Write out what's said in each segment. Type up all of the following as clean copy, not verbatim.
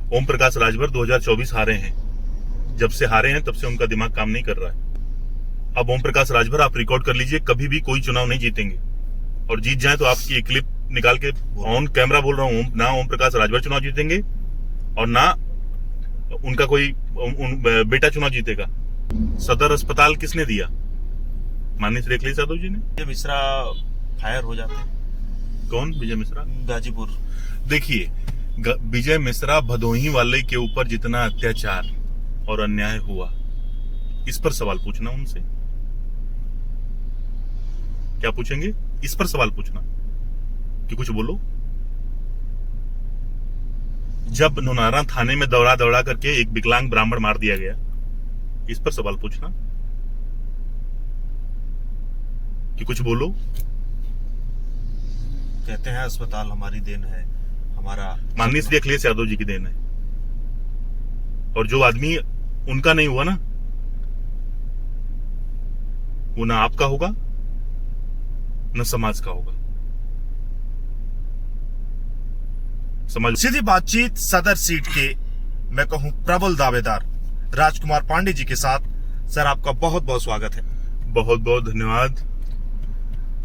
ओम प्रकाश राजभर 2024 हारे हैं। जब से हारे हैं तब से उनका दिमाग काम नहीं कर रहा है। अब ओम प्रकाश राजभर आप रिकॉर्ड कर लीजिए, कभी भी कोई चुनाव नहीं जीतेंगे, और जीत जाए तो आपकी एक क्लिप निकाल के ऑन कैमरा बोल रहा हूं, ना ओम प्रकाश राजभर चुनाव जीतेंगे और ना उनका कोई बेटा चुनाव जीतेगा। सदर अस्पताल किसने दिया? माननीय श्री अखिलेश यादव जी ने। विजय मिश्रा फायर हो जाते हैं। कौन? विजय मिश्रा? गाजीपुर। देखिए, विजय मिश्रा भदोही वाले के ऊपर जितना अत्याचार और अन्याय हुआ, इस पर सवाल पूछना उनसे। क्या पूछेंगे? इस पर सवाल पूछना कि कुछ बोलो। जब नोनारा थाने में दौड़ा दौड़ा करके एक विकलांग ब्राह्मण मार दिया गया, इस पर सवाल पूछना कि कुछ बोलो। कहते हैं अस्पताल हमारी देन है, हमारा माननीय श्री अखिलेश यादव जी की देन है, और जो आदमी उनका नहीं हुआ ना, वो ना आपका होगा न समाज का होगा। समझ। सीधी बातचीत सदर सीट के मैं कहूं प्रबल दावेदार राजकुमार पांडे जी के साथ। सर, आपका बहुत बहुत स्वागत है। बहुत बहुत धन्यवाद।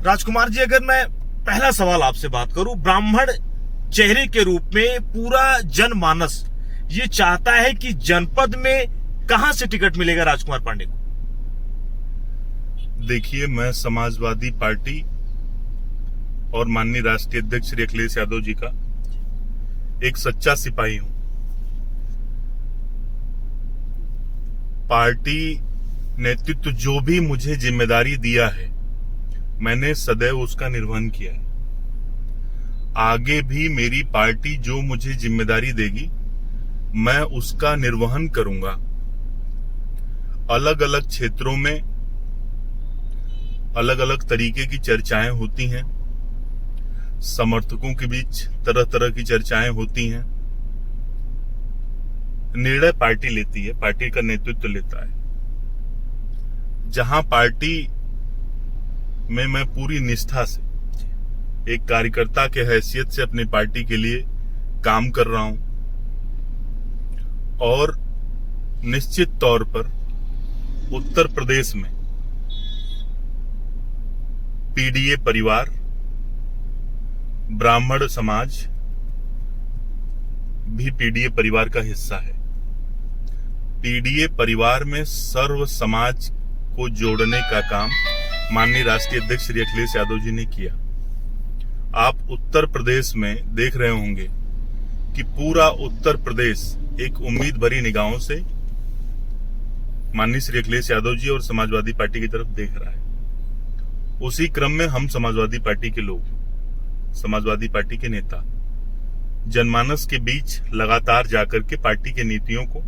राजकुमार जी, अगर मैं पहला सवाल आपसे बात करूं, ब्राह्मण चेहरे के रूप में पूरा जनमानस ये चाहता है कि जनपद में कहां से टिकट मिलेगा राजकुमार पांडे को? देखिए, मैं समाजवादी पार्टी और माननीय राष्ट्रीय अध्यक्ष श्री अखिलेश यादव जी का एक सच्चा सिपाही हूं। पार्टी नेतृत्व जो भी मुझे जिम्मेदारी दिया है, मैंने सदैव उसका निर्वहन किया है। आगे भी मेरी पार्टी जो मुझे जिम्मेदारी देगी, मैं उसका निर्वहन करूंगा। अलग अलग क्षेत्रों में अलग अलग तरीके की चर्चाएं होती हैं, समर्थकों के बीच तरह तरह की चर्चाएं होती हैं। निर्णय पार्टी लेती है, पार्टी का नेतृत्व लेता है। जहां पार्टी में मैं पूरी निष्ठा से एक कार्यकर्ता के हैसियत से अपनी पार्टी के लिए काम कर रहा हूं, और निश्चित तौर पर उत्तर प्रदेश में पीडीए परिवार, ब्राह्मण समाज भी पीडीए परिवार का हिस्सा है। पीडीए परिवार में सर्व समाज को जोड़ने का काम माननीय राष्ट्रीय अध्यक्ष श्री अखिलेश यादव जी ने किया। आप उत्तर प्रदेश में देख रहे होंगे कि पूरा उत्तर प्रदेश एक उम्मीद भरी निगाहों से माननीय श्री अखिलेश यादव जी और समाजवादी पार्टी की तरफ देख रहा है। उसी क्रम में हम समाजवादी पार्टी के लोग, समाजवादी पार्टी के नेता जनमानस के बीच लगातार जाकर के पार्टी के नीतियों को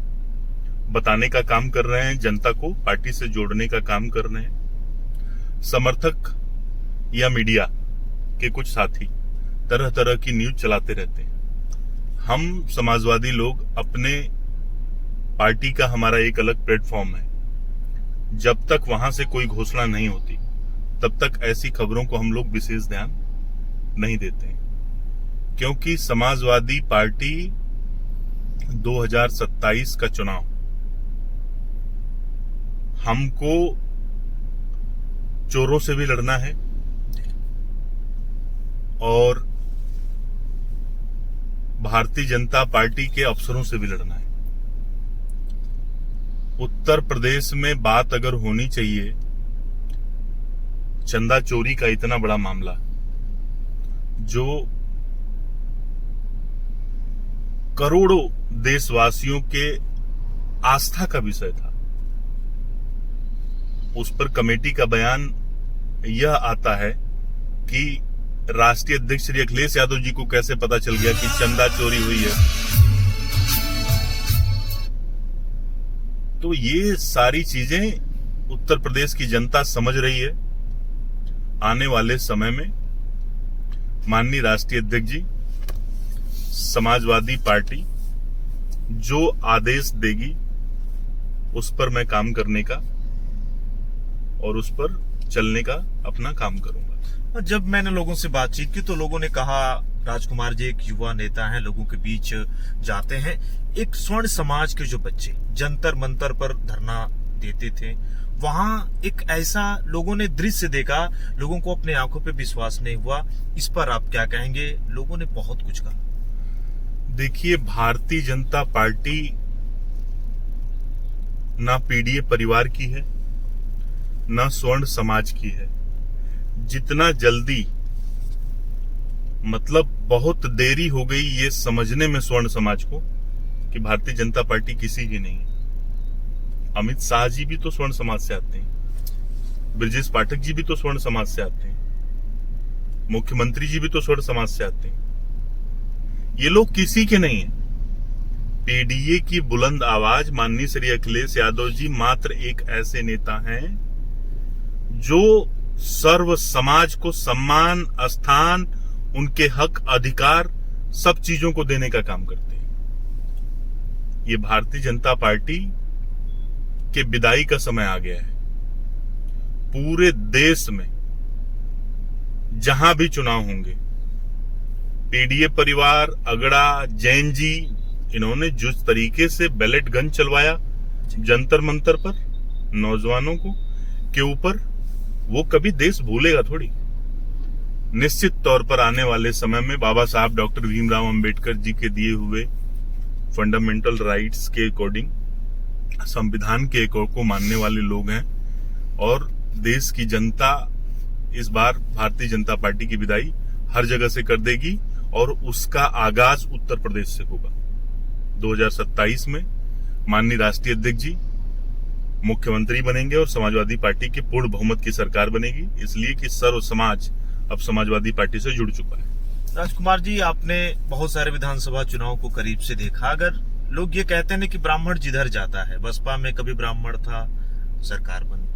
बताने का काम कर रहे हैं, जनता को पार्टी से जोड़ने का काम कर रहे हैं। समर्थक या मीडिया के कुछ साथी तरह तरह की न्यूज चलाते रहते हैं। हम समाजवादी लोग अपने पार्टी का हमारा एक अलग प्लेटफॉर्म है। जब तक वहां से कोई घोषणा नहीं होती, तब तक ऐसी खबरों को हम लोग विशेष ध्यान नहीं देते हैं, क्योंकि समाजवादी पार्टी 2027 का चुनाव हमको चोरों से भी लड़ना है और भारतीय जनता पार्टी के अफसरों से भी लड़ना है। उत्तर प्रदेश में बात अगर होनी चाहिए चंदा चोरी का, इतना बड़ा मामला जो करोड़ों देशवासियों के आस्था का विषय था, उस पर कमेटी का बयान यह आता है कि राष्ट्रीय अध्यक्ष श्री अखिलेश यादव जी को कैसे पता चल गया कि चंदा चोरी हुई है। तो ये सारी चीजें उत्तर प्रदेश की जनता समझ रही है। आने वाले समय में माननीय राष्ट्रीय अध्यक्ष जी, समाजवादी पार्टी जो आदेश देगी उस पर मैं काम करने का और उस पर चलने का अपना काम करूंगा। जब मैंने लोगों से बातचीत की तो लोगों ने कहा राजकुमार जी एक युवा नेता हैं, लोगों के बीच जाते हैं। एक स्वर्ण समाज के जो बच्चे जंतर मंतर पर धरना देते थे, वहां एक ऐसा लोगों ने दृश्य देखा, लोगों को अपने आंखों पे विश्वास नहीं हुआ। इस पर आप क्या कहेंगे? लोगों ने बहुत कुछ कहा। देखिए, भारतीय जनता पार्टी ना पीडीए परिवार की है, ना स्वर्ण समाज की है। जितना जल्दी, मतलब बहुत देरी हो गई ये समझने में स्वर्ण समाज को कि भारतीय जनता पार्टी किसी की नहीं है। अमित शाह जी भी तो स्वर्ण समाज से आते हैं, ब्रजेश पाठक जी भी तो स्वर्ण समाज से आते हैं, मुख्यमंत्री जी भी तो स्वर्ण समाज से आते हैं। ये लोग किसी के नहीं है। पीडीए की बुलंद आवाज माननीय श्री अखिलेश यादव जी मात्र एक ऐसे नेता हैं जो सर्व समाज को सम्मान, स्थान, उनके हक, अधिकार, सब चीजों को देने का काम करते हैं। ये भारतीय जनता पार्टी के विदाई का समय आ गया है। पूरे देश में जहां भी चुनाव होंगे, पीडीए परिवार, अगड़ा, जैन जी, इन्होंने जिस तरीके से बैलेट गन चलवाया जंतर मंतर पर नौजवानों को के ऊपर, वो कभी देश भूलेगा थोड़ी। निश्चित तौर पर आने वाले समय में बाबा साहब डॉक्टर भीमराव अंबेडकर जी के दिए हुए फंडामेंटल राइट्स के अकॉर्डिंग, संविधान के को मानने वाले लोग हैं, और देश की जनता इस बार भारतीय जनता पार्टी की विदाई हर जगह से कर देगी, और उसका आगाज उत्तर प्रदेश से होगा। 2027 में माननीय राष्ट्रीय अध्यक्ष जी मुख्यमंत्री बनेंगे और समाजवादी पार्टी की पूर्ण बहुमत की सरकार बनेगी, इसलिए कि सर्व समाज अब समाजवादी पार्टी से जुड़ चुका है। राजकुमार जी, आपने बहुत सारे विधानसभा चुनाव को करीब से देखा। अगर लोग ये कहते हैं कि ब्राह्मण जिधर जाता है, बसपा में कभी ब्राह्मण था, सरकार बनी,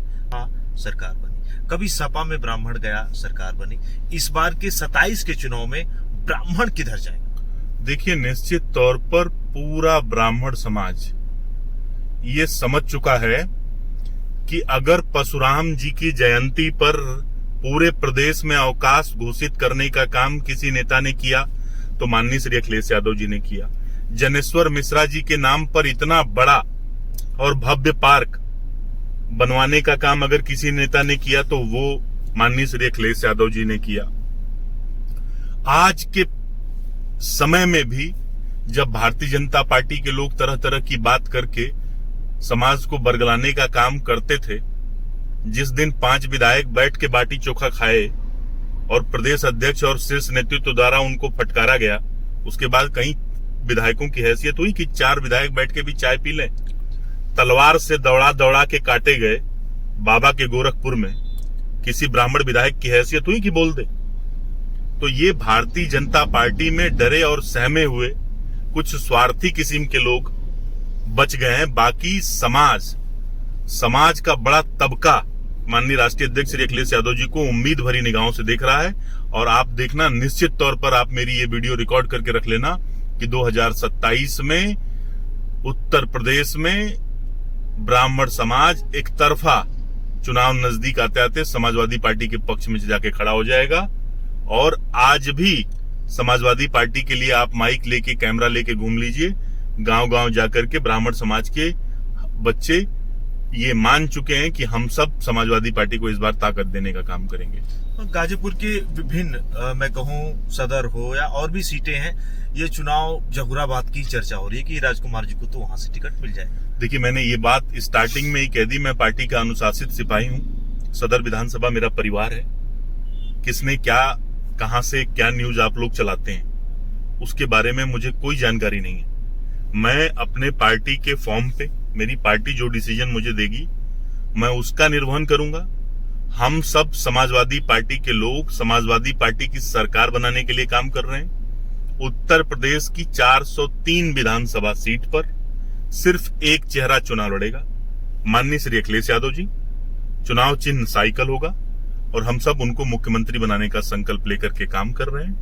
सरकार बनी, कभी सपा में ब्राह्मण गया, सरकार बनी, इस बार के 27 के चुनाव में ब्राह्मण किधर जाएगा? देखिए, निश्चित तौर पर पूरा ब्राह्मण समाज ये समझ चुका है कि अगर परशुराम जी की जयंती पर पूरे प्रदेश में अवकाश घोषित करने का काम किसी नेता ने किया तो माननीय श्री अखिलेश यादव जी ने किया। जनेश्वर मिश्रा जी के नाम पर इतना बड़ा और भव्य पार्क बनवाने का काम अगर किसी नेता ने किया तो वो माननीय श्री अखिलेश यादव जी ने किया। आज के समय में भी जब भारतीय जनता पार्टी के लोग तरह तरह की बात करके समाज को बरगलाने का काम करते थे, जिस दिन 5 विधायक बैठ के बाटी चोखा खाए और प्रदेश अध्यक्ष और शीर्ष नेतृत्व द्वारा उनको फटकारा गया, उसके बाद कई विधायकों की हैसियत हुई कि 4 विधायक बैठ के भी चाय पी लें। तलवार से दौड़ा दौड़ा के काटे गए बाबा के गोरखपुर में किसी ब्राह्मण विधायक की हैसियत हुई कि बोल दे? तो ये भारतीय जनता पार्टी में डरे और सहमे हुए कुछ स्वार्थी किस्म के लोग बच गए हैं। बाकी समाज का बड़ा तबका माननीय राष्ट्रीय अध्यक्ष श्री अखिलेश यादव जी को उम्मीद भरी निगाहों से देख रहा है। और आप देखना, निश्चित तौर पर आप मेरी ये वीडियो रिकॉर्ड करके रख लेना कि 2027 में उत्तर प्रदेश में ब्राह्मण समाज एक तरफा चुनाव नजदीक आते आते समाजवादी पार्टी के पक्ष में जाके खड़ा हो जाएगा। और आज भी समाजवादी पार्टी के लिए आप माइक लेके, कैमरा लेके घूम लीजिए, गांव-गांव जाकर के ब्राह्मण समाज के बच्चे ये मान चुके हैं कि हम सब समाजवादी पार्टी को इस बार ताकत देने का काम करेंगे। गाजीपुर के विभिन्न मैं कहूँ सदर हो या और भी सीटें हैं, ये चुनाव जहुराबाद की चर्चा हो रही है कि राजकुमार जी को तो वहां से टिकट मिल जाएगा। देखिए, मैंने ये बात स्टार्टिंग में ही कह दी, मैं पार्टी का अनुशासित सिपाही हूँ। सदर विधानसभा मेरा परिवार है। किसने क्या, कहां से क्या न्यूज आप लोग चलाते हैं उसके बारे में मुझे कोई जानकारी नहीं है। मैं अपने पार्टी के फॉर्म पे, मेरी पार्टी जो डिसीजन मुझे देगी मैं उसका निर्वहन करूंगा। हम सब समाजवादी पार्टी के लोग समाजवादी पार्टी की सरकार बनाने के लिए काम कर रहे हैं। उत्तर प्रदेश की 403 विधानसभा सीट पर सिर्फ एक चेहरा चुनाव लड़ेगा, माननीय श्री अखिलेश यादव जी। चुनाव चिन्ह साइकिल होगा और हम सब उनको मुख्यमंत्री बनाने का संकल्प लेकर के काम कर रहे हैं।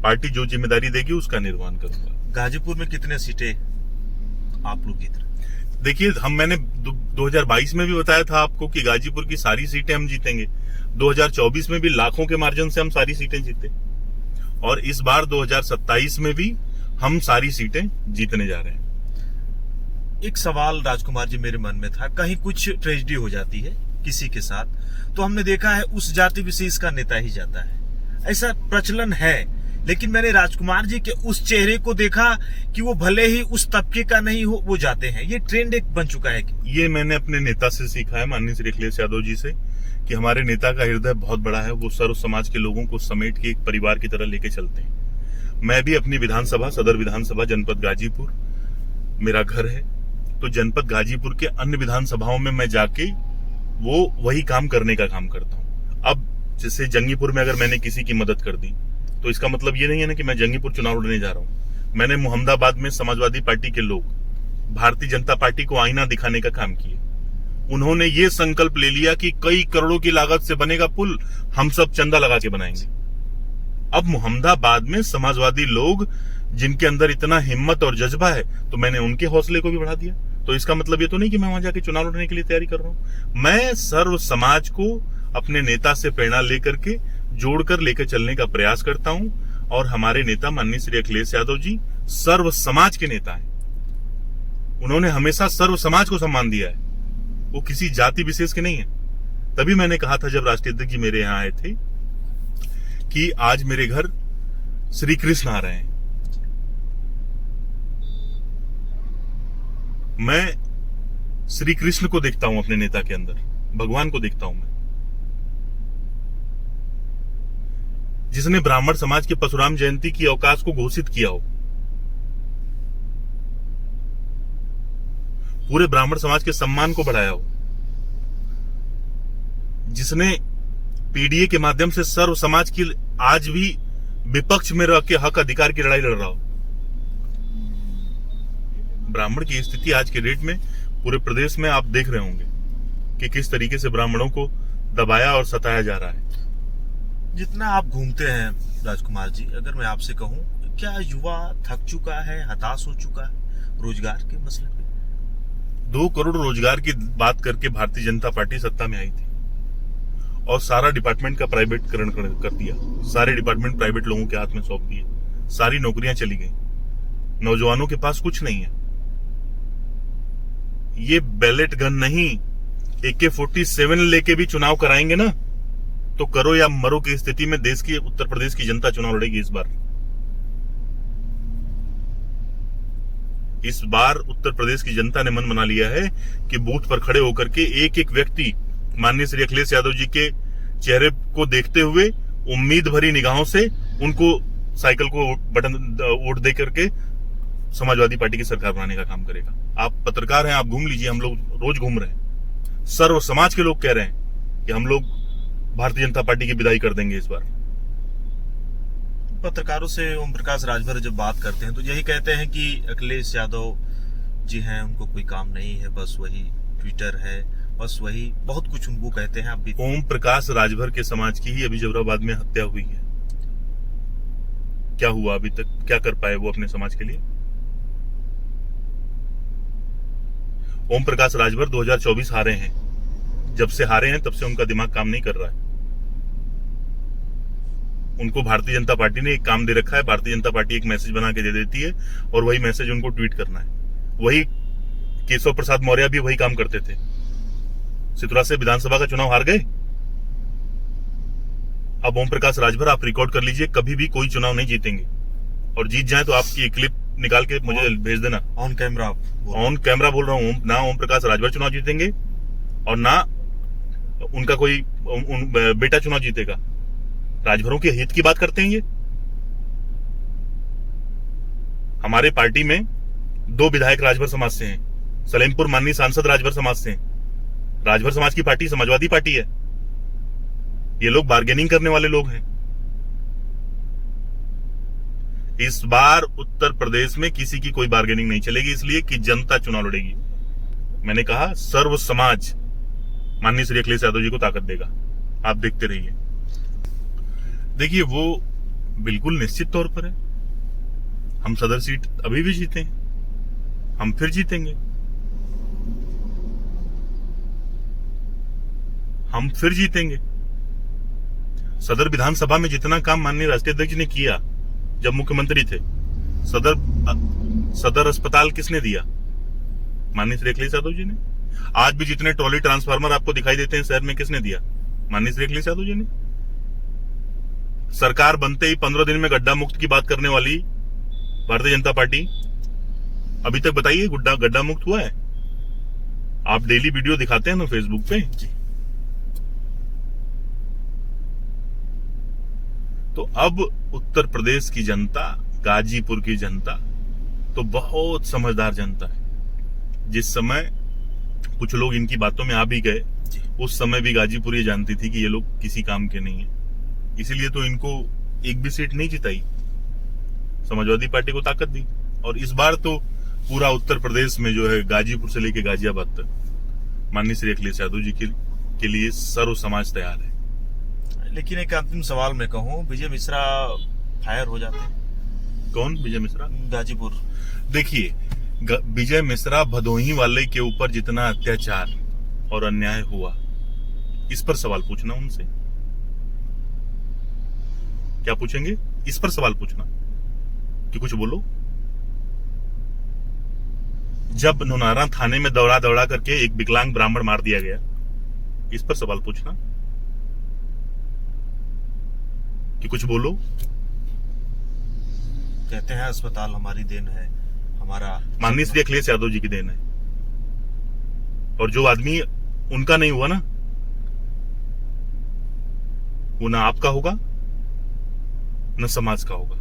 पार्टी जो जिम्मेदारी देगी उसका निर्वहन करूंगा। गाजीपुर में कितने सीटें आप लोग जीत रहे? देखिए, मैंने 2022 में भी बताया था आपको कि गाजीपुर की सारी सीटें हम जीतेंगे। 2024 में भी लाखों के मार्जिन से हम सारी सीटें जीते। और इस बार 2027 में भी हम सारी सीटें जीतने जा रहे हैं। एक सवाल राजकुमार जी मेरे मन में था, कहीं कुछ ट्रेजेडी हो जाती है किसी के साथ तो हमने देखा है उस जाति विशेष का नेता ही जाता है, ऐसा प्रचलन है। लेकिन मैंने राजकुमार जी के उस चेहरे को देखा कि वो भले ही उस तबके का नहीं हो, वो जाते हैं। ये ट्रेंड एक बन चुका है। ये मैंने अपने नेता से सीखा है, माननीय श्री अखिलेश यादव जी से, कि हमारे नेता का हृदय बहुत बड़ा है। वो सर्व समाज के लोगों को समेट के एक परिवार की तरह लेके चलते हैं। मैं भी अपनी विधानसभा, सदर विधानसभा जनपद गाजीपुर मेरा घर है, तो जनपद गाजीपुर के अन्य विधानसभाओं में मैं जाके वो वही काम करने का काम करता हूँ। अब जैसे जंगीपुर में अगर मैंने किसी की मदद कर दी तो इसका मतलब ये नहीं है ना कि मैं जंगीपुर चुनाव लड़ने जा रहा हूँ। मैंने मोहम्मदाबाद में समाजवादी पार्टी के लोग भारतीय जनता पार्टी को आईना दिखाने का काम किया। उन्होंने ये संकल्प ले लिया कि कई करोड़ों की लागत से बनेगा पुल, हम सब चंदा लगा के बनाएंगे। अब मोहम्मदाबाद में समाजवादी लोग जिनके अंदर इतना हिम्मत और जज्बा है, तो मैंने उनके हौसले को भी बढ़ा दिया। तो इसका मतलब ये तो नहीं कि मैं वहां जाके चुनाव लड़ने के लिए तैयारी कर रहा हूं। मैं सर्व समाज को अपने नेता से प्रेरणा लेकर के जोड़कर लेकर चलने का प्रयास करता हूं। और हमारे नेता माननीय श्री अखिलेश यादव जी सर्व समाज के नेता हैं। उन्होंने हमेशा सर्व समाज को सम्मान दिया है, वो किसी जाति विशेष के नहीं है। तभी मैंने कहा था जब राष्ट्रीय अध्यक्ष जी मेरे यहाँ आए थे कि आज मेरे घर श्री कृष्ण आ रहे हैं। मैं श्री कृष्ण को देखता हूं अपने नेता के अंदर, भगवान को देखता हूं मैं, जिसने ब्राह्मण समाज के परशुराम जयंती की अवकाश को घोषित किया हो, पूरे ब्राह्मण समाज के सम्मान को बढ़ाया हो, जिसने पीडीए के माध्यम से सर्व समाज की आज भी विपक्ष में रह के हक अधिकार की लड़ाई लड़ रहा हो। ब्राह्मण की स्थिति आज के डेट में पूरे प्रदेश में आप देख रहे होंगे कि किस तरीके से ब्राह्मणों को दबाया और सताया जा रहा है। जितना आप घूमते हैं राजकुमार जी, अगर मैं आपसे कहूं, क्या युवा थक चुका है, हताश हो चुका है रोजगार के मसले पे? 2 करोड़ रोजगार की बात करके भारतीय जनता पार्टी सत्ता में आई थी और सारा डिपार्टमेंट का प्राइवेटकरण कर दिया। सारे डिपार्टमेंट प्राइवेट लोगों के हाथ में सौंप दिए, सारी नौकरियां चली गई, नौजवानों के पास कुछ नहीं है। ये बैलेट गन नहीं, AK-47 लेके भी चुनाव कराएंगे ना तो करो या मरो की स्थिति में देश की, उत्तर प्रदेश की जनता चुनाव लड़ेगी। इस बार उत्तर प्रदेश की जनता ने मन बना लिया है कि बूथ पर खड़े होकर के एक एक व्यक्ति माननीय श्री अखिलेश यादव जी के चेहरे को देखते हुए उम्मीद भरी निगाहों से उनको साइकिल को बटन वोट दे करके समाजवादी पार्टी की सरकार बनाने का काम करेगा। आप पत्रकार हैं, आप घूम लीजिए, हम लोग रोज घूम रहे हैं। सर्व समाज के लोग कह रहे हैं कि हम लोग भारतीय जनता पार्टी की विदाई कर देंगे इस बार। पत्रकारों से ओम प्रकाश राजभर जब बात करते हैं तो यही कहते हैं कि अखिलेश यादव जी हैं, उनको कोई काम नहीं है, बस वही ट्विटर है, बस वही बहुत कुछ उनको कहते हैं। आप भी ओम प्रकाश राजभर के समाज की ही अभी जबराबाद में हत्या हुई है। क्या हुआ अभी तक, क्या कर पाए वो अपने समाज के लिए? ओम प्रकाश राजभर 2024 हारे हैं, जब से हारे हैं तब से उनका दिमाग काम नहीं कर रहा है। उनको भारतीय जनता पार्टी ने एक काम दे रखा है, भारतीय जनता पार्टी एक मैसेज बना के दे देती है और वही मैसेज उनको ट्वीट करना है। वही केशव प्रसाद मौर्य भी वही काम करते थे, सितुरा से विधानसभा का चुनाव हार गए। अब ओम प्रकाश राजभर आप रिकॉर्ड कर लीजिए, कभी भी कोई चुनाव नहीं जीतेंगे, और जीत जाए तो आपकी एक क्लिप निकाल के मुझे भेज देना। ऑन कैमरा बोल रहा हूँ, ना ओम प्रकाश राजभर चुनाव जीतेंगे और ना उनका कोई बेटा चुनाव जीतेगा। राजभरों के हित की बात करते हैं ये। हमारे पार्टी में 2 विधायक राजभर समाज से हैं, सलेमपुर माननीय सांसद राजभर समाज से हैं। राजभर समाज की पार्टी समाजवादी पार्टी है। ये लोग बार्गेनिंग करने वाले लोग हैं। इस बार उत्तर प्रदेश में किसी की कोई बार्गेनिंग नहीं चलेगी, इसलिए कि जनता चुनाव लड़ेगी। मैंने कहा सर्व समाज माननीय श्री अखिलेश यादव जी को ताकत देगा। आप देखते रहिए। देखिए, वो बिल्कुल निश्चित तौर पर है। हम सदर सीट अभी भी जीते हैं, हम फिर जीतेंगे, हम फिर जीतेंगे। सदर विधानसभा में जितना काम माननीय राष्ट्रीय अध्यक्ष ने किया, जब मुख्यमंत्री थे। सदर अस्पताल किसने दिया? माननीय श्री अखिलेश यादव जी ने। आज भी जितने ट्रॉली ट्रांसफार्मर आपको दिखाई देते हैं शहर में, किसने दिया? माननीय श्री अखिलेश यादव जी ने। सरकार बनते ही 15 दिन में गड्ढा मुक्त की बात करने वाली भारतीय जनता पार्टी, अभी तक बताइए गड्ढा मुक्त हुआ है? आप डेली वीडियो दिखाते हैं ना फेसबुक पे। तो अब उत्तर प्रदेश की जनता, गाजीपुर की जनता तो बहुत समझदार जनता है। जिस समय कुछ लोग इनकी बातों में आ भी गए, उस समय भी गाजीपुर ये जानती थी कि ये लोग किसी काम के नहीं है। इसीलिए तो इनको एक भी सीट नहीं जिताई, समाजवादी पार्टी को ताकत दी। और इस बार तो पूरा उत्तर प्रदेश में जो है, गाजीपुर से लेकर गाजियाबाद तक, माननीय श्री अखिलेश यादव जी के लिए सर्व समाज तैयार है। लेकिन एक अंतिम सवाल मैं कहूँ, विजय मिश्रा फायर हो जाते हैं। कौन विजय मिश्रा? गाजीपुर। देखिए, विजय मिश्रा भदोही वाले के ऊपर जितना अत्याचार और अन्याय हुआ, इस पर सवाल पूछना उनसे। क्या पूछेंगे? इस पर सवाल पूछना कि कुछ बोलो। जब नौनारा थाने में दौड़ा करके एक विकलांग ब्राह्मण मार दिया गया, इस पर सवाल पूछना कि कुछ बोलो। कहते हैं अस्पताल हमारी देन है, हमारा माननीय श्री अखिलेश यादव जी की देन है। और जो आदमी उनका नहीं हुआ ना, वो ना आपका होगा न समाज का होगा।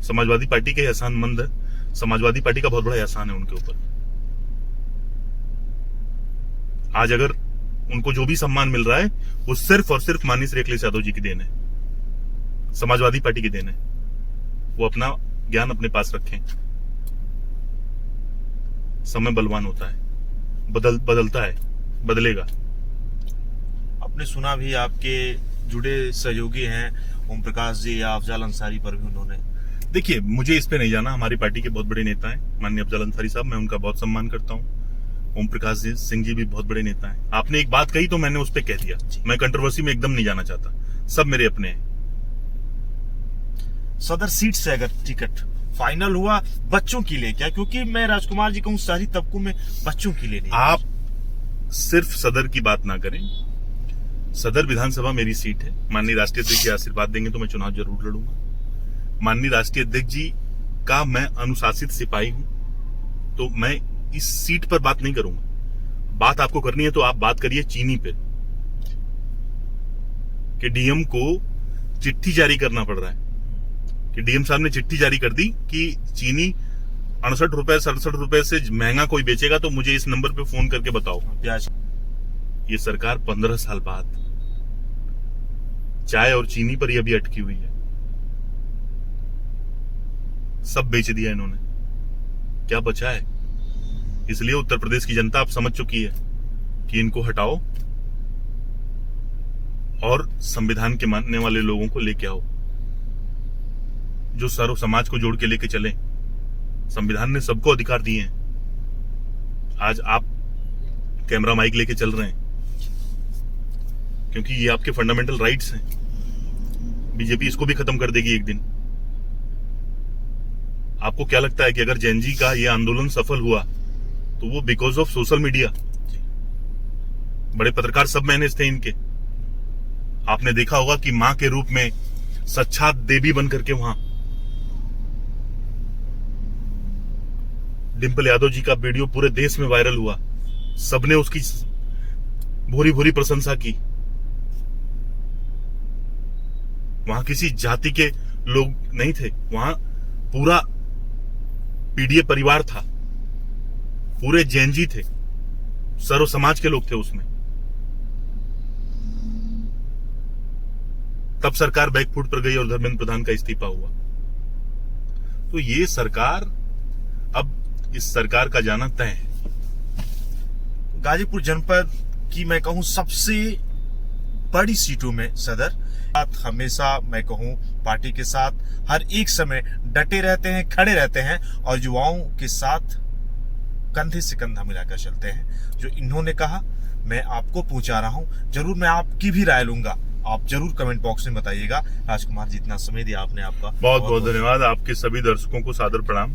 समाजवादी पार्टी के एहसानमंद है। समाजवादी पार्टी का बहुत बड़ा एहसान है उनके ऊपर। आज अगर उनको जो भी सम्मान मिल रहा है, वो सिर्फ और सिर्फ माननीय श्री अखिलेश यादव जी की देन है, समाजवादी पार्टी की देन है। वो अपना ज्ञान अपने पास रखें। समय बलवान होता है, बदलता है, बदलेगा। आपने सुना भी, आपके जुड़े सहयोगी हैं ओम प्रकाश जी या अफजल अंसारी पर भी उन्होंने। देखिए, मुझे इस पे नहीं जाना। हमारी पार्टी के बहुत बड़े नेता हैं माननीय अफजल अंसारी साहब, मैं उनका बहुत सम्मान करता हूँ। ओम प्रकाश सिंह जी भी बहुत बड़े नेता हैं। आपने एक बात कही तो मैंने उस पर कह दिया। मैं कंट्रोवर्सी में एकदम नहीं जाना चाहता, सब मेरे अपने हैं। सदर सीट से अगर टिकट फाइनल हुआ, बच्चों के लिए क्या? क्योंकि मैं राजकुमार जी कहूँ, शहरी तबकों में बच्चों के लिए नहीं। आप सिर्फ सदर की बात ना करें। सदर विधानसभा मेरी सीट है। माननीय राष्ट्रीय अध्यक्ष जी आशीर्वाद देंगे तो मैं चुनाव जरूर लड़ूंगा। माननीय राष्ट्रीय अध्यक्ष जी का मैं अनुशासित सिपाही हूं, तो मैं इस सीट पर बात नहीं करूंगा। बात आपको करनी है तो आप बात करिए चीनी पे, कि डीएम को चिट्ठी जारी करना पड़ रहा है, कि डीएम साहब ने चिट्ठी जारी कर दी कि चीनी 68 रुपए 67 रुपए से महंगा कोई बेचेगा तो मुझे इस नंबर पे फोन करके बताओ। प्याज। ये सरकार 15 साल बाद चाय और चीनी पर ही अभी अटकी हुई है। सब बेच दिया इन्होंने, क्या बचा है? इसलिए उत्तर प्रदेश की जनता अब समझ चुकी है कि इनको हटाओ और संविधान के मानने वाले लोगों को लेके आओ, जो सर्व समाज को जोड़ के लेके चले। संविधान ने सबको अधिकार दिए हैं। आज आप कैमरा माइक लेके चल रहे हैं क्योंकि ये आपके फंडामेंटल राइट्स हैं। बीजेपी इसको भी खत्म कर देगी एक दिन। आपको क्या लगता है कि अगर जैन जी का ये आंदोलन सफल हुआ तो वो बिकॉज ऑफ सोशल मीडिया? बड़े पत्रकार सब मैनेज थे इनके। आपने देखा होगा कि मां के रूप में सच्चात देवी बन करके वहां डिंपल यादव जी का वीडियो पूरे देश में वायरल हुआ। सबने उसकी भूरी भूरी प्रशंसा की। वहां किसी जाति के लोग नहीं थे, वहां पूरा पीडीए परिवार था, पूरे जैन जी थे, सर्व समाज के लोग थे उसमें। तब सरकार बैकफुट पर गई और धर्मेंद्र प्रधान का इस्तीफा हुआ। तो ये सरकार, अब इस सरकार का जाना तय है। गाजीपुर जनपद की मैं कहूं सबसे बड़ी सीटों में सदर हमेशा मैं कहूं पार्टी के साथ हर एक समय डटे रहते हैं, खड़े रहते हैं और युवाओं के साथ कंधे से कंधा मिलाकर चलते हैं। जो इन्होंने कहा मैं आपको पहुंचा रहा हूं, जरूर मैं आपकी भी राय लूंगा आप जरूर कमेंट बॉक्स में बताइएगा। राजकुमार जी, इतना समय दिया आपने, आपका बहुत बहुत धन्यवाद। आपके सभी दर्शकों को सादर प्रणाम।